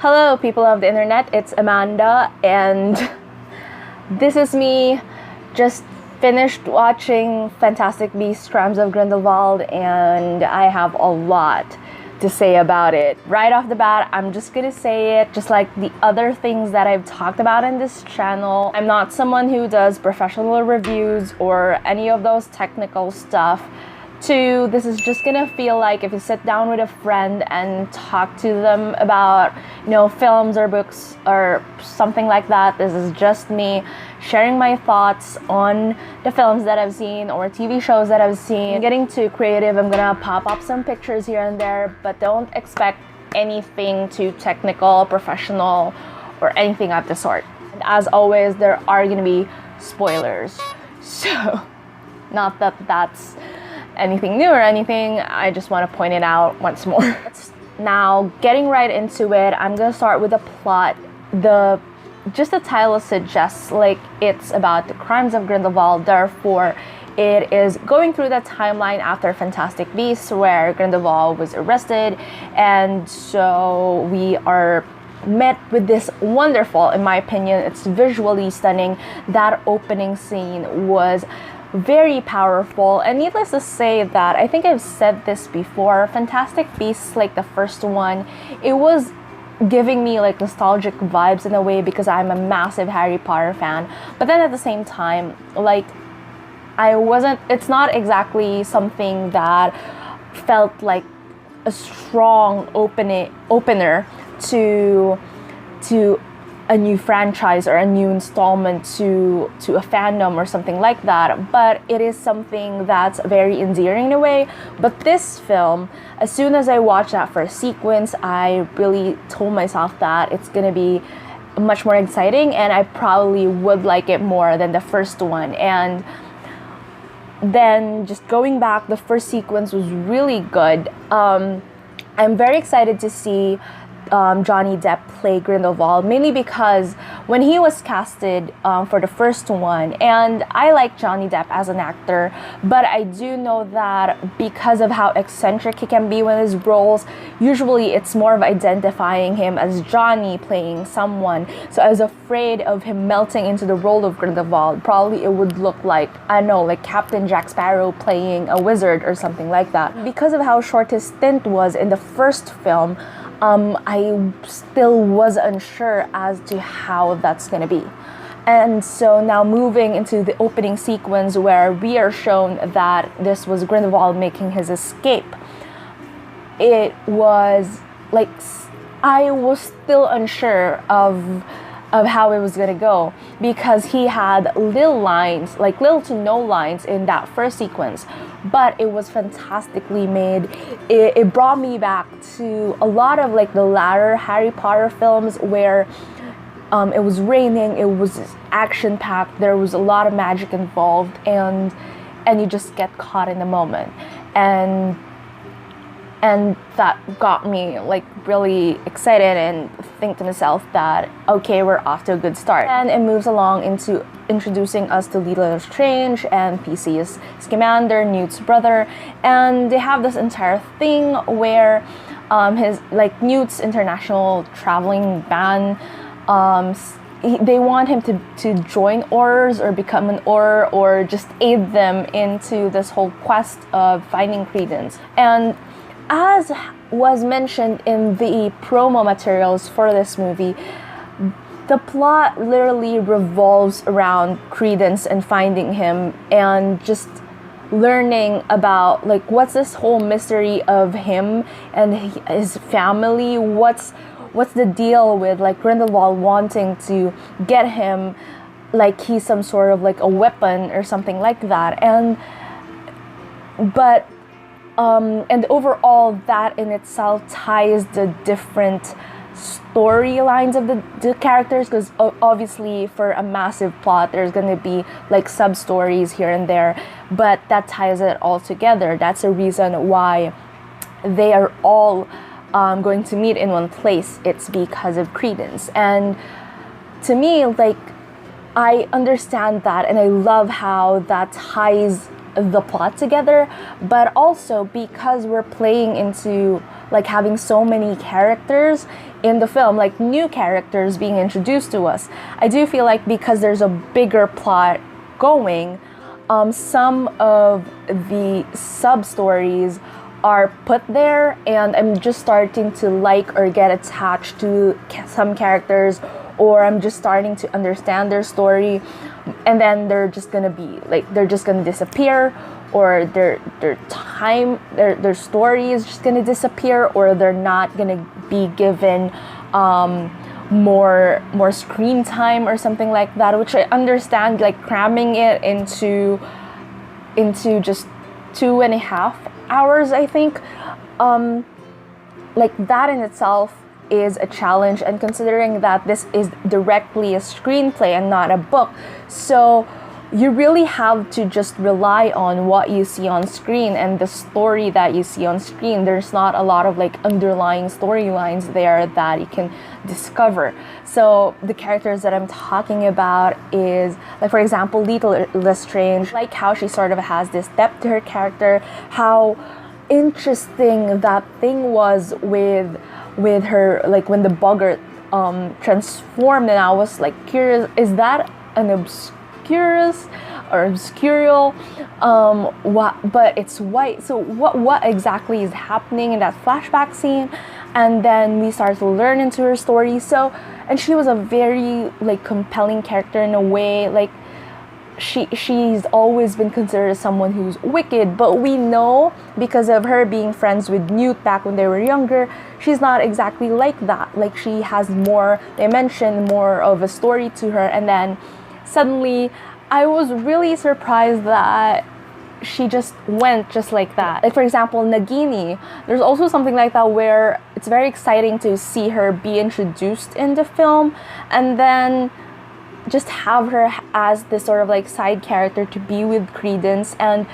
Hello, people of the internet, it's Amanda, and this is me. Just finished watching Fantastic Beasts: Crimes of Grindelwald, and I have a lot to say about it. Right off the bat, I'm just gonna say it, just like the other things that I've talked about in this channel. I'm not someone who does professional reviews or any of those technical stuff. Two, this is just gonna feel like if you sit down with a friend and talk to them about, films or books or something like that. This is just me sharing my thoughts on the films that I've seen or TV shows that I've seen. Getting too creative, I'm gonna pop up some pictures here and there, but don't expect anything too technical, professional, or anything of the sort. And as always, there are gonna be spoilers. So, not that that's anything new or anything, I just want to point it out once more. Now, getting right into it, I'm gonna start with the plot. The title suggests like it's about the crimes of Grindelwald, therefore it is going through the timeline after Fantastic Beasts where Grindelwald was arrested, and so we are met with this wonderful, in my opinion, it's visually stunning. That opening scene was very powerful, and needless to say that I think I've said this before, Fantastic Beasts, like the first one, it was giving me like nostalgic vibes in a way because I'm a massive Harry Potter fan, but then at the same time, like it's not exactly something that felt like a strong opener to a new franchise or a new installment to a fandom or something like that, but it is something that's very endearing in a way. But this film, as soon as I watched that first sequence, I really told myself that it's gonna be much more exciting and I probably would like it more than the first one. And then just going back, the first sequence was really good. I'm very excited to see Johnny Depp play Grindelwald, mainly because when he was casted for the first one, and I like Johnny Depp as an actor, but I do know that because of how eccentric he can be with his roles, usually it's more of identifying him as Johnny playing someone. So I was afraid of him melting into the role of Grindelwald. Probably it would look like, I don't know, like Captain Jack Sparrow playing a wizard or something like that. Because of how short his stint was in the first film, I still was unsure as to how that's gonna be. And so now moving into the opening sequence where we are shown that this was Grindelwald making his escape, it was like, I was still unsure of how it was gonna go because he had little lines, like little to no lines in that first sequence, but it was fantastically made. It brought me back to a lot of like the latter Harry Potter films where it was raining, it was action-packed, there was a lot of magic involved, and you just get caught in the moment. And that got me like really excited and think to myself that, okay, we're off to a good start. And it moves along into introducing us to Leta Strange and Theseus, Scamander, Newt's brother, and they have this entire thing where Newt's international traveling ban, they want him to join Aurors or become an Auror or just aid them into this whole quest of finding Credence. And as was mentioned in the promo materials for this movie, the plot literally revolves around Credence and finding him and just learning about like what's this whole mystery of him and his family. What's the deal with like Grindelwald wanting to get him like he's some sort of like a weapon or something like that. And overall, that in itself ties the different storylines of the characters, because obviously for a massive plot there's going to be like sub-stories here and there, but that ties it all together. That's a reason why they are all going to meet in one place. It's because of Credence. And to me, like, I understand that and I love how that ties the plot together, but also because we're playing into like having so many characters in the film, like new characters being introduced to us. I do feel like because there's a bigger plot going, some of the sub-stories are put there, and I'm just starting to like or get attached to some characters, or I'm just starting to understand their story, and then they're just gonna disappear, or their story is just gonna disappear, or they're not gonna be given more screen time or something like that, which I understand, like cramming it into just 2.5 hours, I think. Like that in itself is a challenge, and considering that this is directly a screenplay and not a book, so you really have to just rely on what you see on screen and the story that you see on screen. There's not a lot of like underlying storylines there that you can discover. So the characters that I'm talking about is, like, for example, Leta Lestrange, like how she sort of has this depth to her character, how interesting that thing was with her, like when the boggart transformed, and I was like curious, is that an obscurial but it's white, so what exactly is happening in that flashback scene? And then we start to learn into her story. So, and she was a very like compelling character in a way, like she's always been considered as someone who's wicked, but we know because of her being friends with Newt back when they were younger, she's not exactly like that. Like she has more dimension, more of a story to her, and then suddenly I was really surprised that she just went just like that. Like for example, Nagini, there's also something like that where it's very exciting to see her be introduced in the film, and then just have her as this sort of like side character to be with Credence, and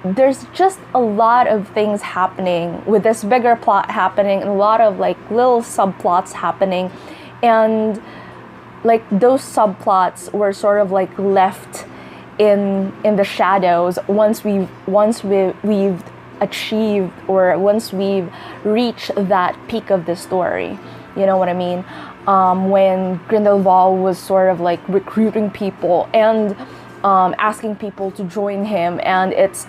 there's just a lot of things happening with this bigger plot happening, and a lot of like little subplots happening, and like those subplots were sort of like left in the shadows once we've achieved, or once we've reached that peak of the story. You know what I mean? When Grindelwald was sort of like recruiting people and asking people to join him, and it's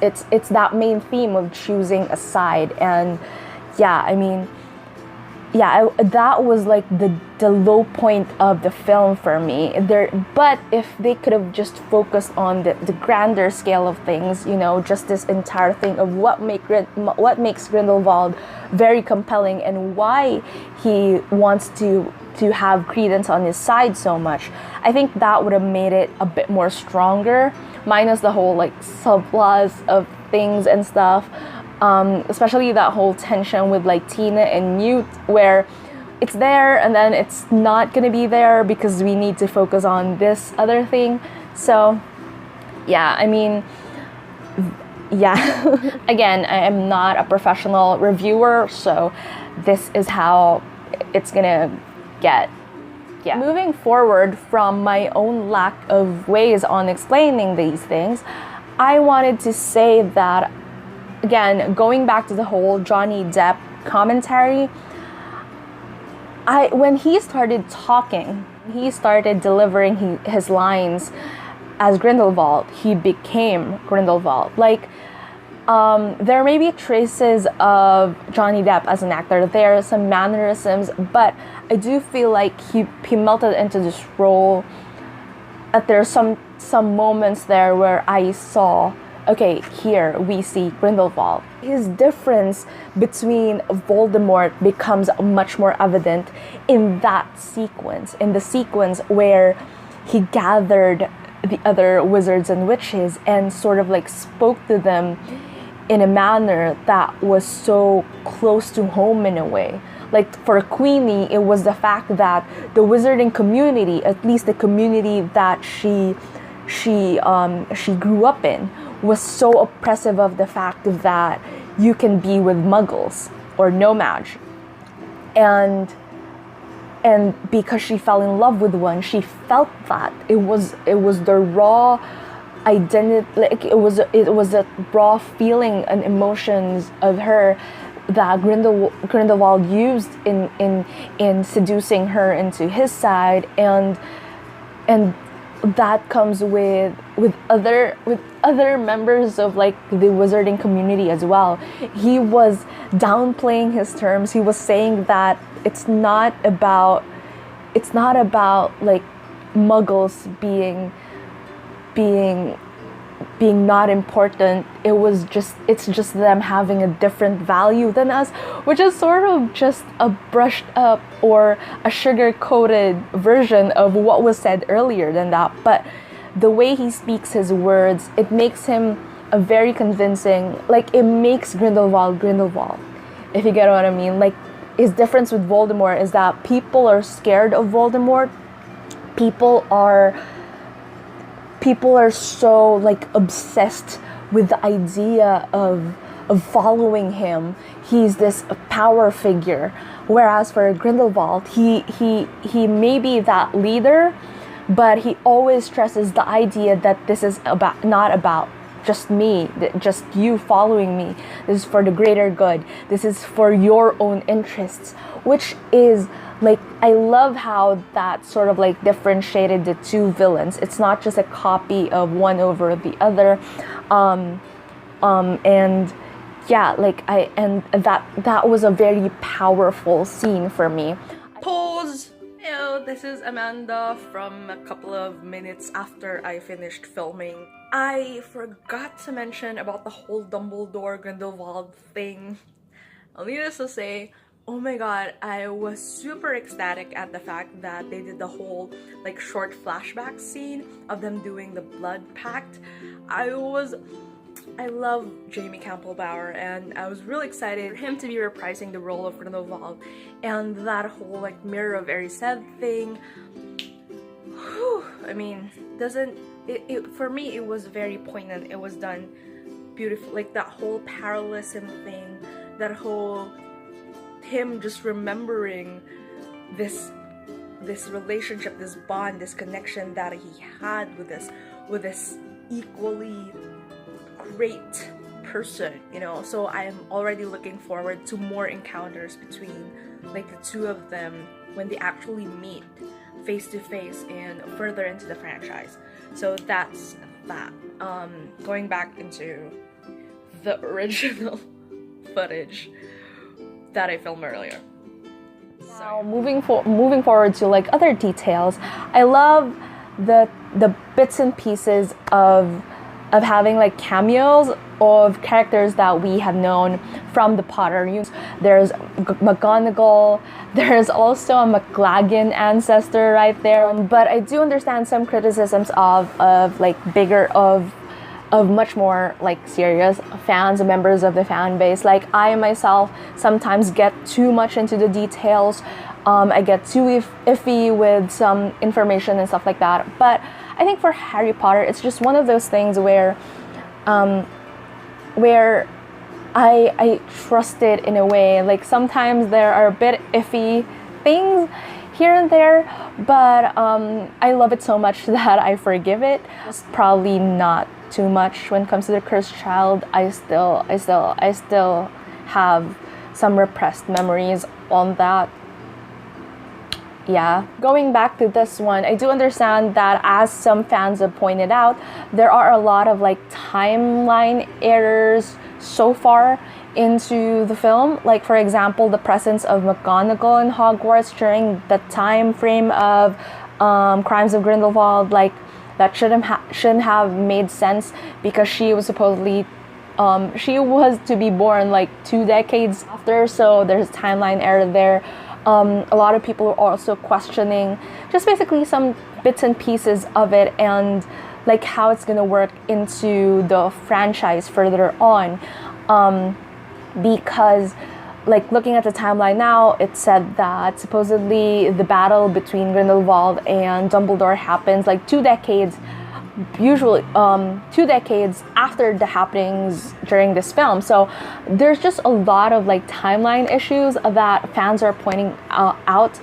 that main theme of choosing a side. And yeah, I mean, yeah, that was like the low point of the film for me. But if they could have just focused on the grander scale of things, you know, just this entire thing of what makes Grindelwald very compelling and why he wants to have Credence on his side so much, I think that would have made it a bit more stronger, minus the whole like subplots of things and stuff. Especially that whole tension with like Tina and Newt, where it's there and then it's not gonna be there because we need to focus on this other thing. So yeah, I mean, yeah. Again, I am not a professional reviewer, so this is how it's gonna get. Yeah. Moving forward from my own lack of ways on explaining these things, I wanted to say that, again, going back to the whole Johnny Depp commentary, when he started talking, he started delivering his lines as Grindelwald, he became Grindelwald. Like, there may be traces of Johnny Depp as an actor. There are some mannerisms, but I do feel like he melted into this role. There's some moments there where I saw, okay, here we see Grindelwald. His difference between Voldemort becomes much more evident in that sequence, in the sequence where he gathered the other wizards and witches and sort of like spoke to them in a manner that was so close to home in a way. Like for Queenie, it was the fact that the wizarding community, at least the community that she grew up in, was so oppressive of the fact that you can be with muggles or nomads. And because she fell in love with one, she felt that it was the raw identity, like it was a raw feeling and emotions of her Grindelwald used in seducing her into his side, and that comes with other members of like the wizarding community as well. He was downplaying his terms. He was saying that it's not about like muggles being not important. It's just them having a different value than us, which is sort of just a brushed up or a sugar coated version of what was said earlier than that. But the way he speaks his words, it makes him a very convincing, like it makes Grindelwald, if you get what I mean. Like his difference with Voldemort is that people are scared of Voldemort. People are so like obsessed with the idea of following him. He's this power figure, whereas for Grindelwald, he may be that leader, but he always stresses the idea that this is not about just me, just you following me. This is for the greater good. This is for your own interests, which is like, I love how that sort of like differentiated the two villains. It's not just a copy of one over the other, and yeah, like that was a very powerful scene for me. Pause. Hello, this is Amanda from a couple of minutes after I finished filming. I forgot to mention about the whole Dumbledore Grindelwald thing. Needless to say, oh my god, I was super ecstatic at the fact that they did the whole like short flashback scene of them doing the blood pact. I love Jamie Campbell-Bower, and I was really excited for him to be reprising the role of Grindelwald, and that whole like Mirror of Erised thing. Whew, I mean, for me it was very poignant. It was done beautiful, like that whole parallelism thing, that whole him just remembering this relationship, this bond, this connection that he had with this equally great person, you know. So I am already looking forward to more encounters between like the two of them when they actually meet face to face and further into the franchise. So that's that. Going back into the original footage that I filmed earlier. Now moving forward to like other details, I love the bits and pieces of having like cameos of characters that we have known from the Potter universe. There's McGonagall, there's also a McLaggen ancestor right there. But I do understand some criticisms of like bigger of much more like serious fans and members of the fan base. Like I myself sometimes get too much into the details. I get too iffy with some information and stuff like that. But I think for Harry Potter, it's just one of those things where I trust it in a way. Like sometimes there are a bit iffy things here and there, but I love it so much that I forgive it. It's probably not too much when it comes to the Cursed Child. I still have some repressed memories on that. Yeah, going back to this one, I do understand that, as some fans have pointed out, there are a lot of like timeline errors so far into the film. Like for example, the presence of McGonagall in Hogwarts during the time frame of Crimes of Grindelwald, like that shouldn't have made sense, because she was supposedly she was to be born like 2 decades after, so there's a timeline error there. A lot of people are also questioning just basically some bits and pieces of it, and like how it's gonna work into the franchise further on, because like looking at the timeline now, it said that supposedly the battle between Grindelwald and Dumbledore happens like 2 decades, usually 2 decades after the happenings during this film. So there's just a lot of like timeline issues that fans are pointing out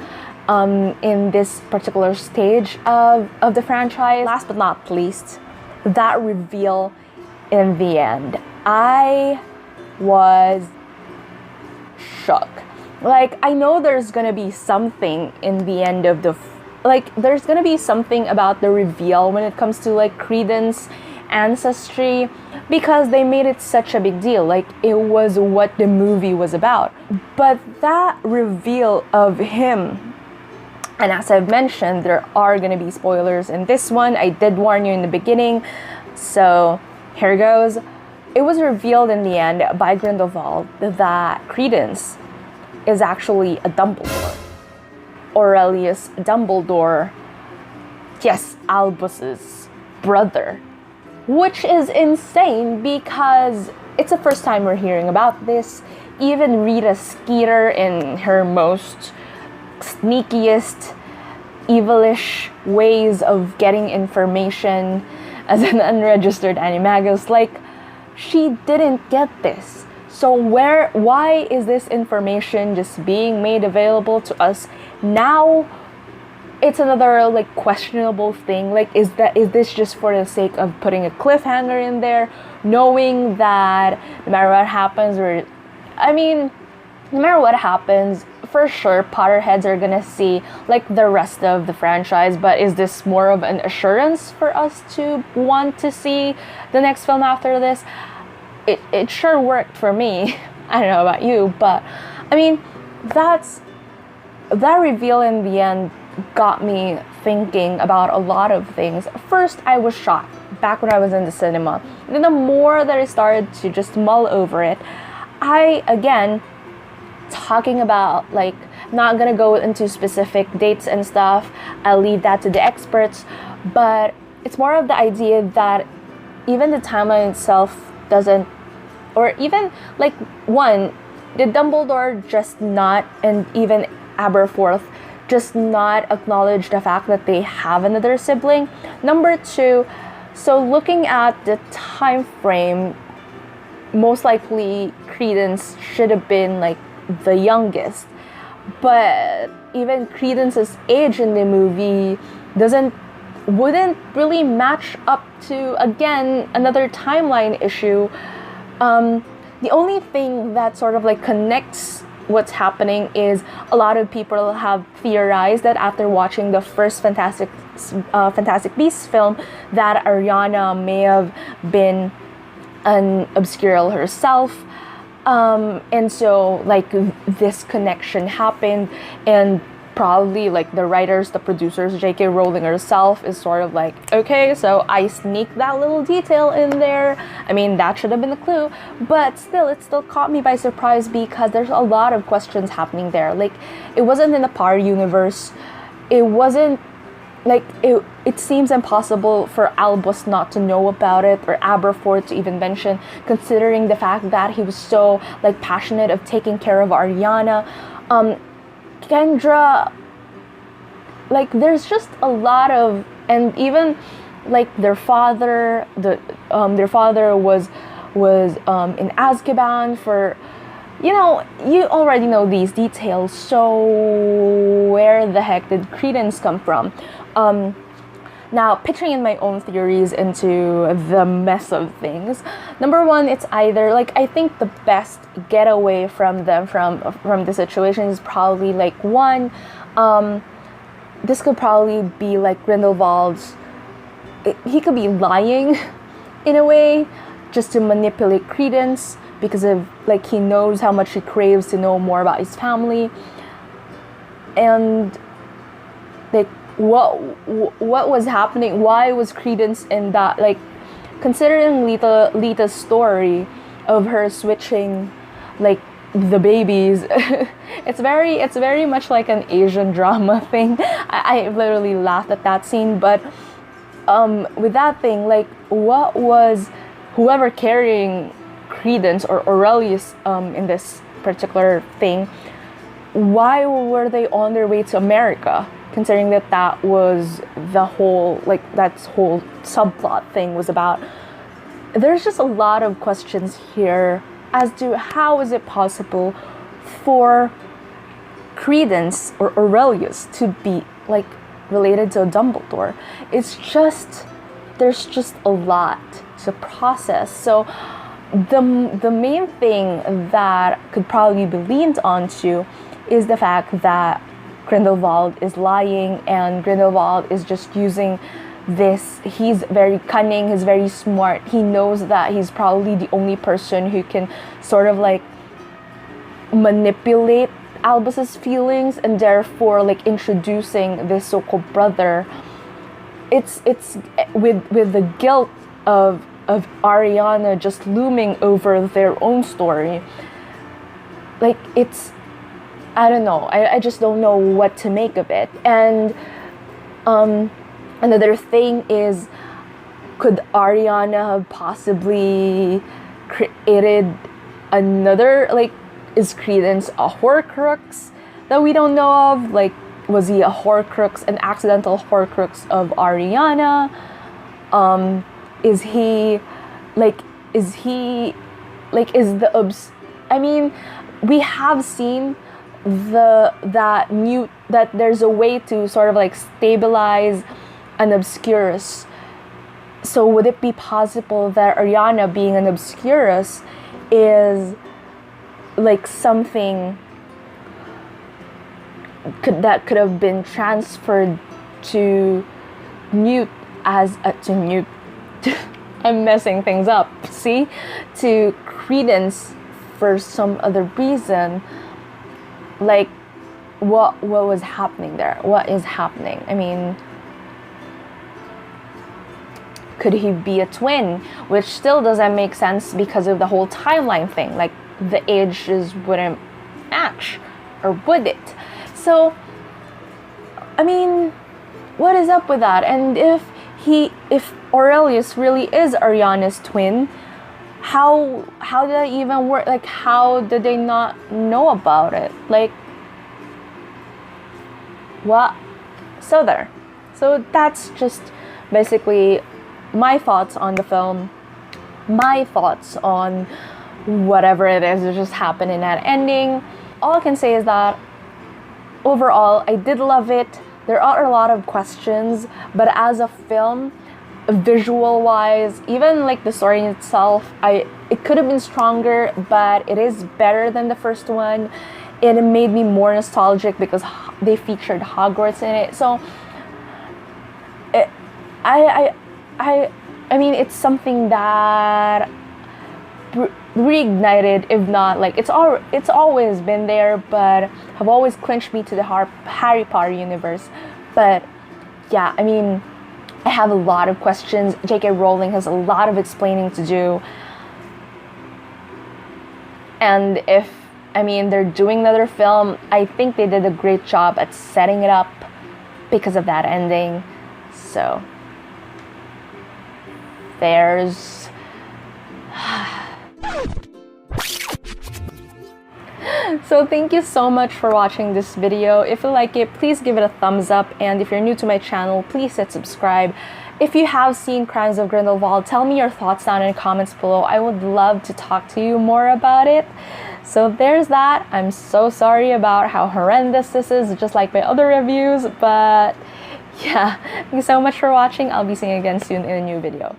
in this particular stage of the franchise. Last but not least, that reveal in the end. I was shook. Like, I know there's gonna be something in the end of the like, there's gonna be something about the reveal when it comes to like Credence ancestry, because they made it such a big deal. Like, it was what the movie was about. But that reveal of him, and as I've mentioned, there are gonna be spoilers in this one. I did warn you in the beginning, so here goes. It was revealed in the end by Grindelwald that Credence is actually a Dumbledore. Aurelius Dumbledore, yes, Albus's brother. Which is insane because it's the first time we're hearing about this. Even Rita Skeeter, in her most sneakiest, evilish ways of getting information as an unregistered animagus, like, she didn't get this. So why is this information just being made available to us now? It's another like questionable thing. Like, is this just for the sake of putting a cliffhanger in there, knowing that no matter what happens, no matter what happens, for sure Potterheads are gonna see like the rest of the franchise, but is this more of an assurance for us to want to see the next film after this? It sure worked for me. I don't know about you, but I mean, that reveal in the end got me thinking about a lot of things. First, I was shocked back when I was in the cinema. And then the more that I started to just mull over it, again, talking about, like, not gonna go into specific dates and stuff, I'll leave that to the experts, but it's more of the idea that even the timeline itself doesn't, or even, like, one, did Dumbledore just not, and even Aberforth, just not acknowledge the fact that they have another sibling? Number two, so looking at the time frame, most likely Credence should have been like the youngest, but even Credence's age in the movie wouldn't really match up to, again, another timeline issue. The only thing that sort of like connects what's happening is a lot of people have theorized that after watching the first Fantastic Beasts film, that Ariana may have been an Obscurel herself, and so like this connection happened, and probably like the writers, the producers, J.K. Rowling herself is sort of like, okay, so I sneaked that little detail in there. I mean, that should have been a clue, but still, it still caught me by surprise because there's a lot of questions happening there. Like, it wasn't in the Potter universe. It wasn't, like, it seems impossible for Albus not to know about it, or Aberforth to even mention, considering the fact that he was so like passionate of taking care of Ariana. Kendra, like, there's just a lot of, and even like their father was in Azkaban for, you already know these details, so where the heck did Credence come from? Now, pitching in my own theories into the mess of things. Number one, it's either, like, I think the best getaway from them from the situation is probably, like, one, this could probably be, like, Grindelwald's, he could be lying, in a way, just to manipulate Credence, because of, like, he knows how much he craves to know more about his family, and, like, what was happening? Why was Credence in that? Like, considering Leta's story of her switching, like, the babies, it's very much like an Asian drama thing. I literally laughed at that scene. But with that thing, like, what was whoever carrying Credence or Aurelius in this particular thing? Why were they on their way to America? Considering that was the whole, like, that whole subplot thing was about. There's just a lot of questions here as to how is it possible for Credence or Aurelius to be, like, related to a Dumbledore. It's just, there's just a lot to process. So the main thing that could probably be leaned onto is the fact that Grindelwald is lying, and Grindelwald is just using this. He's very cunning, he's very smart. He knows that he's probably the only person who can sort of like manipulate Albus's feelings, and therefore like introducing this so-called brother. It's with the guilt of Ariana just looming over their own story. Like, it's, I don't know, I just don't know what to make of it. And another thing is, could Ariana have possibly created another, like, is Credence a Horcrux that we don't know of? Like, was he a Horcrux, an accidental Horcrux of Ariana? Is he I mean, we have seen that there's a way to sort of like stabilize an Obscurus. So would it be possible that Ariana being an Obscurus is like something that could have been transferred to Newt to Newt. I'm messing things up. See, to Credence for some other reason. Like, what was happening there? What is happening? I mean, could he be a twin? Which still doesn't make sense because of the whole timeline thing. Like, the ages wouldn't match, or would it? So, I mean, what is up with that? And if Aurelius really is Ariana's twin, how did that even work? Like, how did they not know about it? Like, what? So there. So that's just basically my thoughts on the film, my thoughts on whatever it is that just happened in that ending. All I can say is that overall, I did love it. There are a lot of questions, but as a film, visual-wise, even like the story itself, it could have been stronger, but it is better than the first one. It made me more nostalgic because they featured Hogwarts in it. So, I mean, it's something that reignited, if not like it's always been there, but have always clinched me to the Harry Potter universe. But yeah, I mean, I have a lot of questions. J.K. Rowling has a lot of explaining to do, and they're doing another film, I think they did a great job at setting it up because of that ending. So there's So thank you so much for watching this video. If you like it, please give it a thumbs up, and if you're new to my channel, please hit subscribe. If you have seen Crimes of Grindelwald, tell me your thoughts down in the comments below. I would love to talk to you more about it. So there's that. I'm so sorry about how horrendous this is, just like my other reviews, but yeah, thank you so much for watching. I'll be seeing you again soon in a new video.